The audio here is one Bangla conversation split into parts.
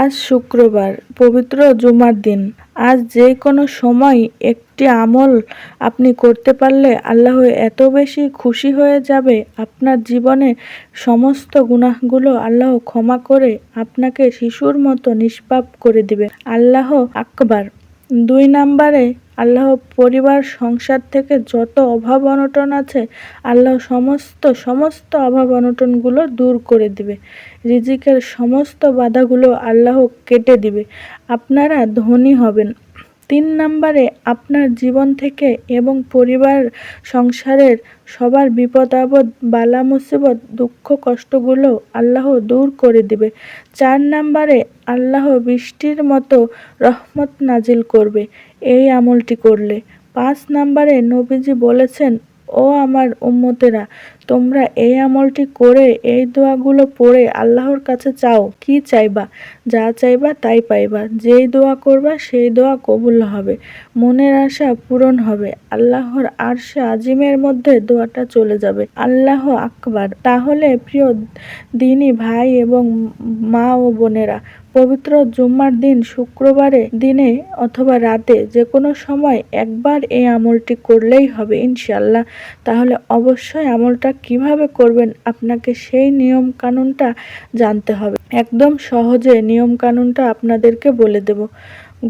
আজ শুক্রবার, পবিত্র জুমার দিন। আজ যে কোনো সময় একটি আমল আপনি করতে পারলে আল্লাহ এত বেশি খুশি হয়ে যাবে, আপনার জীবনে সমস্ত গুনাহগুলো আল্লাহ ক্ষমা করে আপনাকে শিশুর মতো নিষ্পাপ করে দিবে। আল্লাহ আকবার। ২ নাম্বারে, আল্লাহ পরিবার সংসার থেকে যত অভাব অনটন আছে আল্লাহ সমস্ত অভাব অনটনগুলো দূর করে দিবে। রিজিকের সমস্ত বাধাগুলো আল্লাহ কেটে দিবে। আপনারা ধনী হবেন। ৩ নাম্বারে, আপনার জীবন থেকে এবং পরিবার সংসারের সবার বিপদ আপদ, বালা মুসিবত, দুঃখ কষ্টগুলো আল্লাহ দূর করে দিবে। ৪ নাম্বারে, আল্লাহ বৃষ্টির মতো রহমত নাজিল করবে এই আমলটি করলে। ৫ নাম্বারে, নবীজি বলেছেন, ও আমার উম্মতেরা, তোমরা এই আমলটি করে এই দোয়াগুলো পড়ে আল্লাহর কাছে চাও। কি চাইবা? যা চাইবা তাই পাইবা। যেই দোয়া করবা সেই দোয়া কবুল হবে, মনের আশা পূরণ হবে। আল্লাহর আরশে আজিমের মধ্যে দোয়াটা চলে যাবে। আল্লাহ আকবার। তাহলে প্রিয় দিনী ভাই এবং মা ও বোনেরা, পবিত্র জুম্মার দিন শুক্রবারে দিনে অথবা রাতে যে কোনো সময় একবার এই আমলটি করলেই হবে ইনশাআল্লাহ। তাহলে অবশ্যই আমলটা কিভাবে করবেন আপনাকে সেই নিয়ম কানুনটা জানতে হবে। একদম সহজে নিয়ম কানুনটা আপনাদেরকে বলে দেব।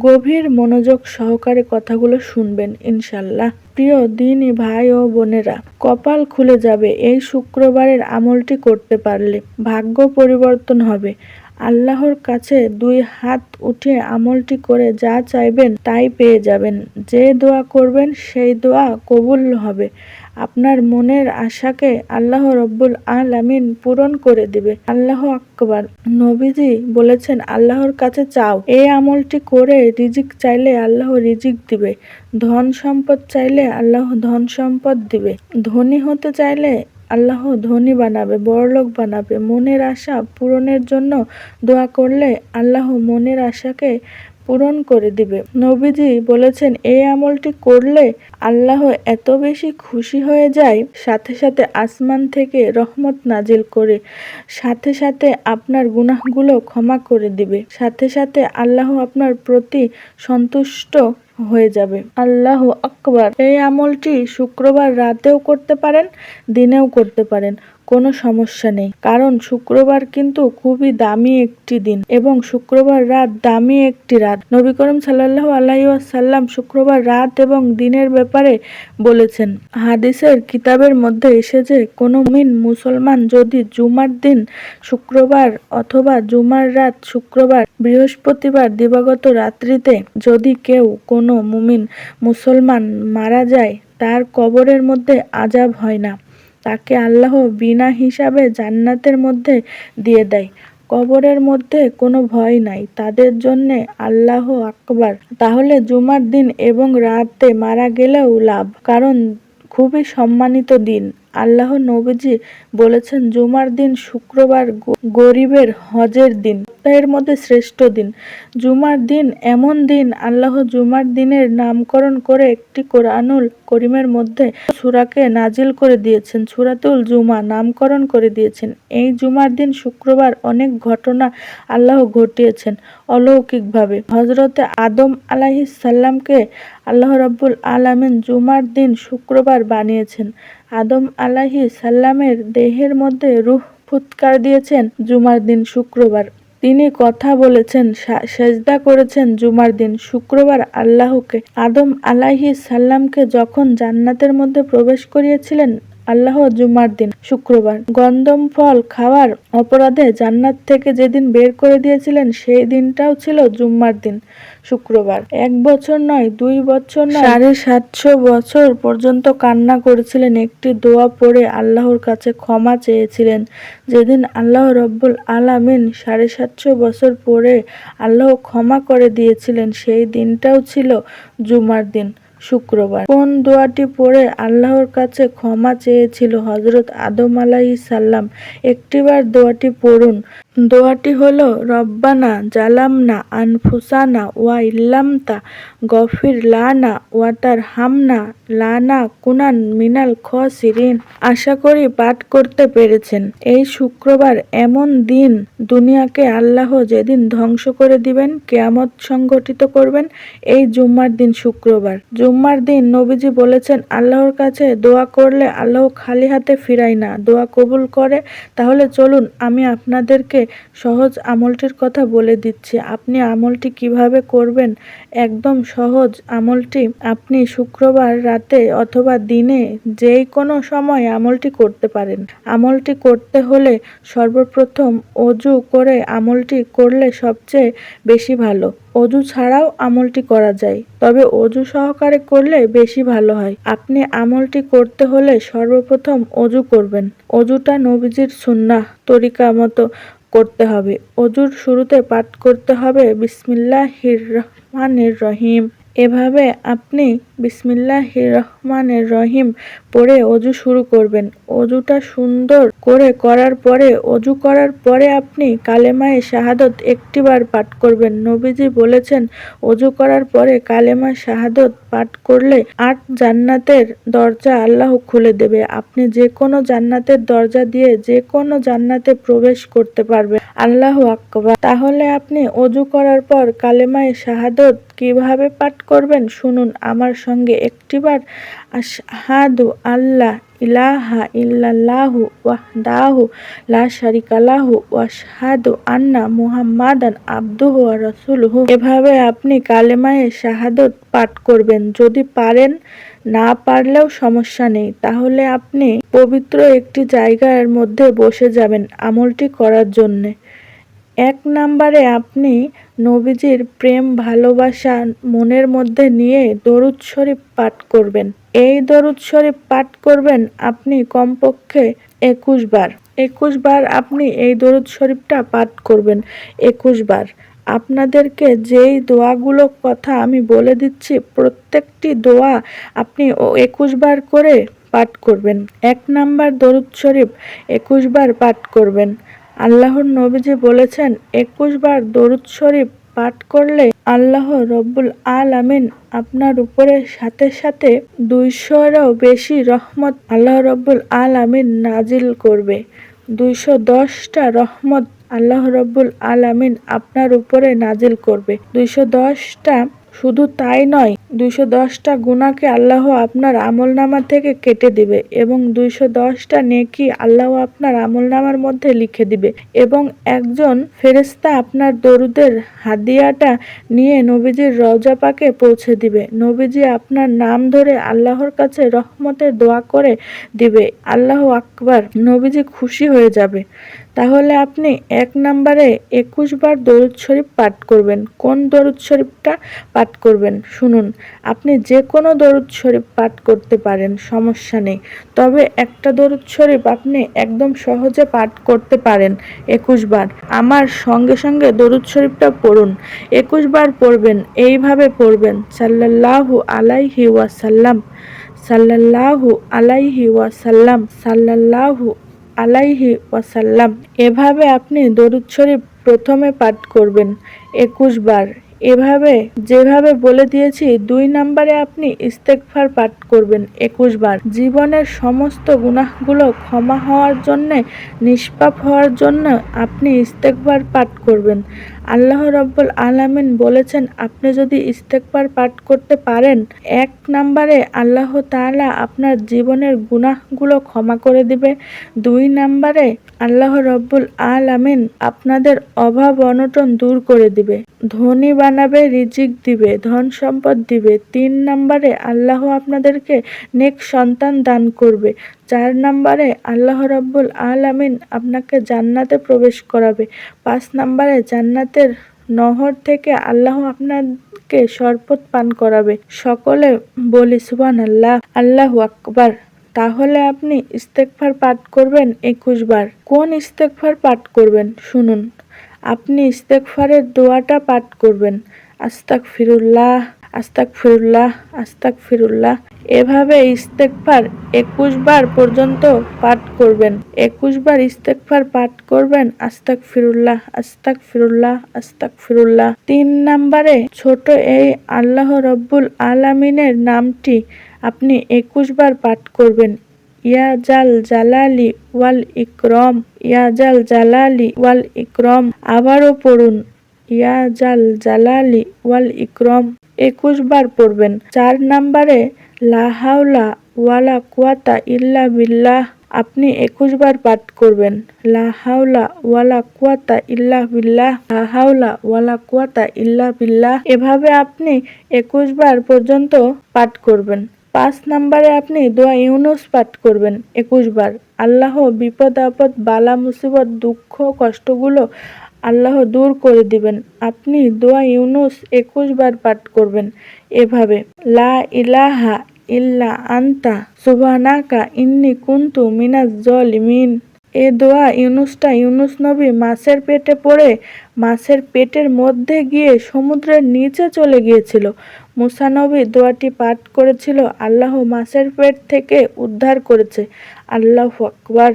গভীর মনোযোগ সহকারে কথাগুলো শুনবেন ইনশাআল্লাহ। প্রিয় দিনী ভাই ও বোনেরা, কপাল খুলে যাবে এই শুক্রবারের আমলটি করতে পারলে। ভাগ্য পরিবর্তন হবে। আল্লাহর কাছে ২ হাত উঠে আমলটি করে যা চাইবেন তাই পেয়ে যাবেন। যে দোয়া করবেন সেই দোয়া কবুল হবে। আপনার মনের আশাকে আল্লাহ রব্বুল আলামিন পূরণ করে দিবে। আল্লাহ আকবার। নবীজি বলেছেন, আল্লাহর কাছে চাও। এই আমলটি করে রিজিক চাইলে আল্লাহ রিজিক দিবে। ধন সম্পদ চাইলে আল্লাহ ধন সম্পদ দিবে। ধনী হতে চাইলে আল্লাহ ধনী বানাবে, বড়লোক বানাবে। মনের আশা পূরণের জন্য দোয়া করলে আল্লাহ মনের আশাকে পূরণ করে দিবে। নবীজি বলেছেন, এই আমলটি করলে আল্লাহ এত বেশি খুশি হয়ে যায়, সাথে সাথে আসমান থেকে রহমত নাজিল করে, সাথে সাথে আপনার গুনাহগুলো ক্ষমা করে দিবে, সাথে সাথে আল্লাহ আপনার প্রতি সন্তুষ্ট হয়ে যাবে। আল্লাহ আকবার। এই আমলটি শুক্রবার রাতেও করতে পারেন, দিনেও করতে পারেন, কোনো সমস্যা নেই। কারণ শুক্রবার কিন্তু খুবই দামি একটি দিন এবং শুক্রবার রাত দামি একটি রাত। নবী করিম সাল্লাল্লাহু আলাইহি ওয়াসাল্লাম শুক্রবার রাত এবং দিনের ব্যাপারে বলেছেন। হাদিসের কিতাবের মধ্যে এসেছে, কোনো মুমিন মুসলমান যদি জুমার দিন শুক্রবার অথবা জুমার রাত শুক্রবার বৃহস্পতিবার দিবাগত রাত্রিতে যদি কেউ কোনো মুমিন মুসলমান মারা যায়, তার কবরের মধ্যে আযাব হয় না, তাকে আল্লাহ বিনা হিসাবে জান্নাতের মধ্যে দিয়ে দেয়। কবরের মধ্যে কোনো ভয় নাই তাদের জন্যে। আল্লাহ আকবার। তাহলে জুমার দিন এবং রাতে মারা গেলেও লাভ, কারণ খুবই সম্মানিত দিন। আল্লাহ নবীজি বলেছেন, জুমার দিন শুক্রবার গরিবের হজের দিন, সপ্তাহের মধ্যে শ্রেষ্ঠ দিন। জুমার দিন এমন দিন, আল্লাহ জুমার দিনের নামকরণ করে একটি কোরআনুল করিমের মধ্যে সূরাকে নাজিল করে দিয়েছেন, সূরাতুল জুমা নামকরণ করে দিয়েছেন। এই জুমার দিন শুক্রবার অনেক ঘটনা আল্লাহ ঘটিয়েছেন অলৌকিকভাবে। হযরতে আদম আলাইহিস সালামকে আল্লাহ রাব্বুল আলামিন জুমার দিন শুক্রবার বানিয়েছেন। আদম আলাইহিস সালামের দেহের মধ্যে রূহ ফুৎকার দিয়েছেন জুমার দিন শুক্রবার। তিনি কথা বলেছেন, সেজদা করেছেন জুমার দিন শুক্রবার আল্লাহকে। আদম আলাইহিস সালামকে যখন জান্নাতের মধ্যে প্রবেশ করিয়েছিলেন আল্লাহ জুমার দিন শুক্রবার। গন্ধম ফল খাওয়ার অপরাধে জান্নাত থেকে যেদিন বের করে দিয়েছিলেন সেই দিনটাও ছিল জুম্মার দিন শুক্রবার। ১ বছর নয়, ২ বছর নয়, ৭৫০ বছর পর্যন্ত কান্না করেছিলেন, একটি দোয়া পড়ে আল্লাহর কাছে ক্ষমা চেয়েছিলেন। যেদিন আল্লাহ রব্বুল আলামিন ৭৫০ বছর পরে আল্লাহ ক্ষমা করে দিয়েছিলেন সেই দিনটাও ছিল জুমার দিন শুক্রবার। কোন দোয়াটি পড়ে আল্লাহর কাছে ক্ষমা চেয়েছিল হযরত আদম আলাইহিস সালাম? একটিবার দোয়াটি পড়ুন। দোয়াটি হলো রব্বানা জালামনা আনফুসানা ওয়া ইল্লামতা গফির লানা ওয়া তারহামনা লানা কুনান মিনাল খসিরিন। আশা করি পাঠ করতে পেরেছেন। এই শুক্রবার এমন দিন, দুনিয়াকে আল্লাহ যেদিন ধ্বংস করে দিবেন, কিয়ামত সংগঠিত করবেন, এই জুম্মার দিন শুক্রবার। জুম্মার দিন নবীজি বলেছেন, আল্লাহর কাছে দোয়া করলে আল্লাহ খালি হাতে ফিরায় না, দোয়া কবুল করে। তাহলে চলুন আমি আপনাদেরকে সহজ আমলটির কথা বলে দিচ্ছি। আপনি আমলটি কিভাবে করবেন, একদম সহজ আমলটি। আপনি শুক্রবার রাতে অথবা দিনে যেই কোনো সময় আমলটি করতে পারেন। আমলটি করতে হলে সর্বপ্রথম অজু করে আমলটি করলে সবচেয়ে বেশি ভালো। অজু ছাড়াও আমলটি করা যায়, তবে অজু সহকারে করলে বেশি ভালো হয়। আপনি আমলটি করতে হলে সর্বপ্রথম অজু করবেন। অজুটা নবীজির সুন্নাহ তরিকা মতো করতে হবে। অজুর শুরুতে পাঠ করতে হবে বিসমিল্লাহির রহমানির রহিম। এভাবে আপনি বিসমিল্লাহির রহমানির রহিম পড়ে অজু শুরু করবেন। অজুটা সুন্দর করে করার পরে, অজু করার পরে আপনি কালেমায়ে শাহাদত একটিবার পাঠ করবেন। নবীজি বলেছেন, অজু করার পরে কালেমা শাহাদত পাঠ করলে ৮ জান্নাতের দরজা আল্লাহ খুলে দেবে। আপনি যে কোনো জান্নাতের দরজা দিয়ে যে কোনো জান্নাতে প্রবেশ করতে পারবেন। আল্লাহু আকবার। তাহলে আপনি অজু করার পর কালেমায়ে শাহাদত কিভাবে পাঠ করবেন শুনুন আমার সঙ্গে একটিবার। আশহাদু আল্লাহ ইলাহা ইল্লাল্লাহু ওয়াহদাহু লা শারিকা লাহু ওয়া আশহাদু আন্না মুহাম্মাদান আবদুহু ওয়া রাসূলুহু। এভাবে আপনি কালেমায়ে শাহাদত পাঠ করবেন। যদি পারেন, না পারলেও সমস্যা নেই। তাহলে আপনি পবিত্র একটি জায়গার মধ্যে বসে যাবেন আমলটি করার জন্যে। ১ নাম্বারে আপনি নবীজির প্রেম ভালোবাসা মনের মধ্যে নিয়ে দরুদ শরীফ পাঠ করবেন। এই দরুদ শরীফ পাঠ করবেন আপনি কমপক্ষে ২১ বার। ২১ বার আপনি এই দরুদ শরীফটা পাঠ করবেন ২১ বার। আপনাদেরকে যেই দোয়াগুলো কথা আমি বলে দিচ্ছি, প্রত্যেকটি দোয়া আপনি ২১ বার করে পাঠ করবেন। ১ নাম্বার দরুদ শরীফ ২১ বার পাঠ করবেন। আল্লাহর নবীজি বলেছেন, ২১ বার দরুদ শরীফ পাঠ করলে আল্লাহ রব্বুল আলামিন আপনার উপরে সাথে সাথে ২০০-এরও বেশি রহমত আল্লাহ রব্বুল আলামিন নাজিল করবে। ২১০টা রহমত আল্লাহ রব্বুল আলামিন আপনার উপরে নাজিল করবে। ২১০টা শুধু তাই নয়, ২১০টা গুনাহকে আল্লাহ আপনার আমলনামা থেকে কেটে দিবে এবং ২১০টা নেকি আল্লাহ আপনার আমলনামার মধ্যে লিখে দিবে এবং একজন ফেরেশতা আপনার দরুদের হাদিয়াটা নিয়ে নবীজির রওজা পাকে পৌঁছে দিবে। নবীজি আপনার নাম ধরে আল্লাহর কাছে রহমতের দোয়া করে দিবে। আল্লাহু আকবার। নবীজি খুশি হয়ে যাবে। তাহলে আপনি ১ নাম্বারে ২১ বার দরুদ শরীফ পাঠ করবেন। কোন দরুদ শরীফটা পাঠ করবেন শুনুন। আপনি যে কোনো দরুদ শরীফ পাঠ করতে পারেন, সমস্যা নেই। তবে একটা দরুদ শরীফ আপনি একদম সহজে পাঠ করতে পারেন ২১ বার। আমার সঙ্গে সঙ্গে দরুদ শরীফটা পড়ুন। ২১ বার পড়বেন, এইভাবে পড়বেন, সাল্লাল্লাহু আলাইহি ওয়াসাল্লাম, সাল্লাল্লাহু আলাইহি ওয়াসাল্লাম, সাল্লাল্লাহু আলাইহি ওয়াসাল্লাম। এভাবে আপনি দরুদ শরীফ প্রথমে পাঠ করবেন ২১ বার। এভাবে যেভাবে বলে দিয়েছি, ২ নাম্বারে আপনি ইস্তেগফার পাঠ করবেন ২১ বার। জীবনের সমস্ত গুনাহগুলো ক্ষমা হওয়ার জন্যে, নিষ্পাপ হওয়ার জন্য আপনি ইস্তেগফার পাঠ করবেন। আল্লাহ রব্বুল আলামিন বলেছেন, আপনি যদি ইস্তেগফার পাঠ করতে পারেন, ১ নাম্বারে আল্লাহ তাআলা আপনার জীবনের গুনাহগুলো ক্ষমা করে দিবে। ২ নাম্বারে আল্লাহ রব্বুল আলামিন আপনাদের অভাব অনটন দূর করে দিবে, ধনী বানাবে, রিজিক দিবে, ধন সম্পদ দিবে। ৩ নাম্বারে আল্লাহ আপনাদেরকে নেক সন্তান দান করবে। ৪ নাম্বারে আল্লাহ রব্বুল আলামিন আপনাকে জান্নাতে প্রবেশ করাবে। ৫ নাম্বারে জান্নাতের নহর থেকে আল্লাহ আপনাকে শরবত পান করাবে। সকলে বলি সুবহানাল্লাহ, আল্লাহু আকবার। তাহলে আপনি ইস্তেগফার পাঠ করবেন ২১ বার। কোন ইস্তেগফার পাঠ করবেন শুনুন। আপনি ইস্তেগফারের দোয়াটা পাঠ করবেন, আস্তাগফিরুল্লাহ, আস্তাগফিরুল্লাহ, আস্তাগফিরুল্লাহ। এভাবে ইস্তেগফার ২১ বার পর্যন্ত পাঠ করবেন। ২১ বার ইস্তেগফার পাঠ করবেন, আস্তাগফিরুল্লাহ, আস্তাগফিরুল্লাহ, আস্তাগফিরুল্লাহ। ৩ নাম্বারে ছোট এই আল্লাহ রব্বুল আলামিনের নামটি আপনি ২১ বার পাঠ করবেন। ইয়া জাল জালালি ওয়াল ইকরম, ইয়া জাল জালালি ওয়াল ইকরম। আবারও পড়ুন, ইয়া জাল জালালি ওয়াল ইকরম। ২১ বার পড়বেন। ৪ নাম্বারে লা হাওলা ওয়ালা কুওয়াতা ইল্লা বিল্লাহ আপনি ২১ বার পাঠ করবেন। লা হাওলা ওয়ালা কুওয়াতা ইল্লা বিল্লাহ, লা হাওলা ওয়ালা কুওয়াতা ইল্লা বিল্লাহ। এভাবে আপনি ২১ বার পর্যন্ত পাঠ করবেন। ৫ নাম্বারে আপনি দোয়া ইউনুস পাঠ করবেন ২১ বার। আল্লাহ বিপদ আপদ বালা মুসিবত দুঃখ কষ্টগুলো আল্লাহ দূর করে দিবেন। আপনি দোয়া ইউনুস ২১ বার পাঠ করবেন এভাবে, লা ইলাহা ইল্লা আনতা সুবহানাকা ইন্নী কুনতু মিনাজ জালিমিন। এ দোয়া ইউনুসটা ইউনুস নবী মাছের পেটে পড়ে মাছের পেটের মধ্যে গিয়ে সমুদ্রের নিচে চলে গিয়েছিল। মুসা নবী দোয়াটি পাঠ করেছিল, আল্লাহ মাছের পেট থেকে উদ্ধার করেছে। আল্লাহু আকবার।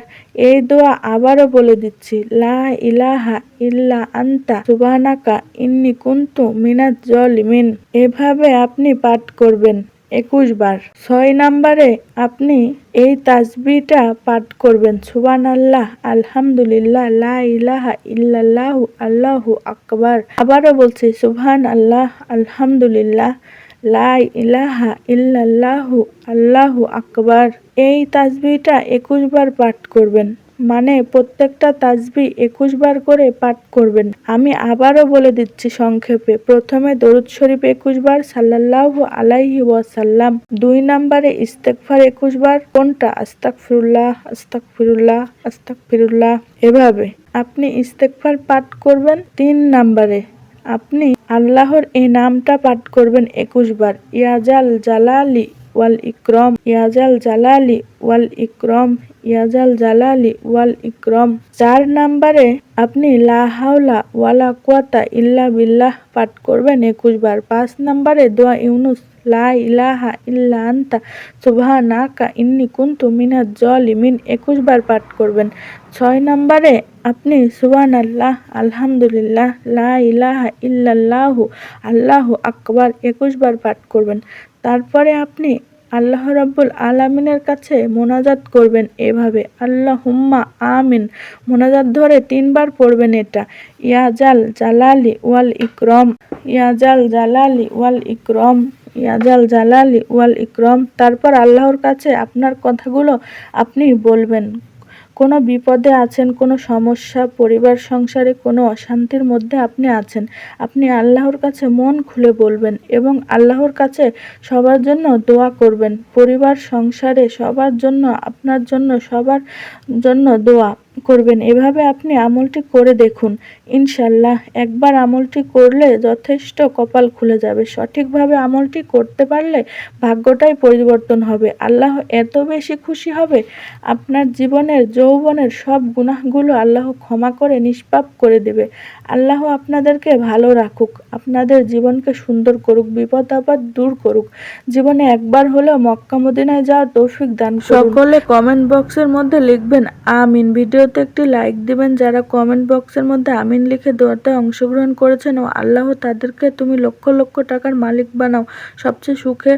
এই দোয়া আবারও বলে দিচ্ছি, লা ইলাহা ইল্লা আনতা সুবহানাকা ইন্নী কুনতু মিনাজ জালিমিন। এভাবে আপনি পাঠ করবেন ২১ বার। ৬ নাম্বারে আপনি এই তাসবিহটা পাঠ করবেন, সুবহানাল্লাহ, আলহামদুলিল্লাহ, লা ইলাহা ইল্লাল্লাহু, আল্লাহু আকবার। আবারও বলছি, সুবহানাল্লাহ, আলহামদুলিল্লাহ, লা ইলাহা ইল্লাল্লাহু, আল্লাহু আকবার। এই তাসবিহটা ২১ বার পাঠ করবেন। মানে প্রত্যেকটা তাসবিহ ২১ বার করে পাঠ করবেন। আমি আবারও বলে দিচ্ছি সংক্ষেপে। প্রথমে দরুদ শরীফ ২১ বার, সাল্লাল্লাহু আলাইহি ওয়াসাল্লাম। ২ নাম্বারে ইস্তেগফার ২১ বার। কোনটা? আস্তাগফিরুল্লাহ, আস্তাগফিরুল্লাহ, আস্তাগফিরুল্লাহ। এভাবে আপনি ইস্তেগফার পাঠ করবেন। ৩ নাম্বারে আপনি আল্লাহর এই নামটা পাঠ করবেন ২১ বার, ইয়া জাল জালালি ওয়াল ইকরম, ইয়া জাল জালালি ওয়াল ইকরম, ইয়া জাল জালালি ওয়াল ইকরম। ৪ নাম্বারে আপনি লা হাওলা ওয়ালা কুওয়াতা ইল্লা বিল্লাহ পাঠ করবেন ২১ বার। ৫ নাম্বারে দোয়া ইউনুস, লা ইলাহা ইল্লা আনতা সুবহানাকা ইন্নী কুনতু মিনাজ জালিমিন ২১ বার পাঠ করবেন। ৬ নাম্বারে আপনি সুবহানাল্লাহ, আলহামদুলিল্লাহ, লা ইলাহা ইল্লাল্লাহু, আল্লাহু আকবার ২১ বার পাঠ করবেন। তারপরে আপনি আল্লাহ রাব্বুল আলামিনের কাছে মোনাজাত করবেন এভাবে, আল্লাহুম্মা আমিন। মোনাজাত ধরে ৩ বার পড়বেন এটা, ইয়া জাল জালালি ওয়াল ইকরম, ইয়া জাল জালালি ওয়াল ইকরম, ইয়া জাল জালালি ওয়াল ইকরম। তারপর আল্লাহর কাছে আপনার কথাগুলো আপনি বলবেন। কোনো বিপদে আছেন, কোনো সমস্যা, পরিবার সংসারে কোনো অশান্তির মধ্যে আপনি আছেন, আপনি আল্লাহর কাছে মন খুলে বলবেন এবং আল্লাহর কাছে সবার জন্য দোয়া করবেন। পরিবার সংসারে সবার জন্য, আপনার জন্য, সবার জন্য দোয়া করবেন। এভাবে আপনি আমলটি করে দেখুন, ইনশাল্লাহ একবার আমলটি করলে যথেষ্ট কপাল খুলে যাবে। সঠিকভাবে আমলটি করতে পারলে ভাগ্যটাই পরিবর্তন হবে। আল্লাহ এত বেশি খুশি হবে, আপনার জীবনের যৌবনের সব গুনাহগুলো আল্লাহ ক্ষমা করে নিষ্পাপ করে দেবে। আল্লাহ আপনাদেরকে ভালো রাখুক, আপনাদের জীবনকে সুন্দর করুক, বিপদ আপদ দূর করুক। জীবনে একবার হলেও মক্কা মদিনায় যাওয়ার তৌফিক দান করুন। সকলে কমেন্ট বক্সের মধ্যে লিখবেন আমিন। ভিডিওতে একটি লাইক দিবেন যারা কমেন্ট বক্সের মধ্যে আমিন লিখে দোয়াতে অংশগ্রহণ করেছেন, ও আল্লাহ তাদেরকে তুমি লক্ষ লক্ষ টাকার মালিক বানাও, সবচেয়ে সুখে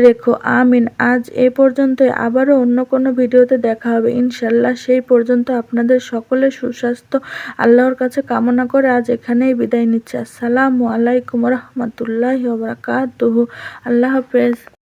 রেখো, আমিন। আজ এ পর্যন্তই। আবারও অন্য কোনো ভিডিওতে দেখা হবে ইনশাল্লাহ। সেই পর্যন্ত আপনাদের সকলের সুস্বাস্থ্য আল্লাহর কাছে কামনা করে আজ এখানেই বিদায় নিচ্ছি। আসসালামু আলাইকুম রাহমাতুল্লাহি ওয়া বারাকাতুহু। আল্লাহ হাফেজ।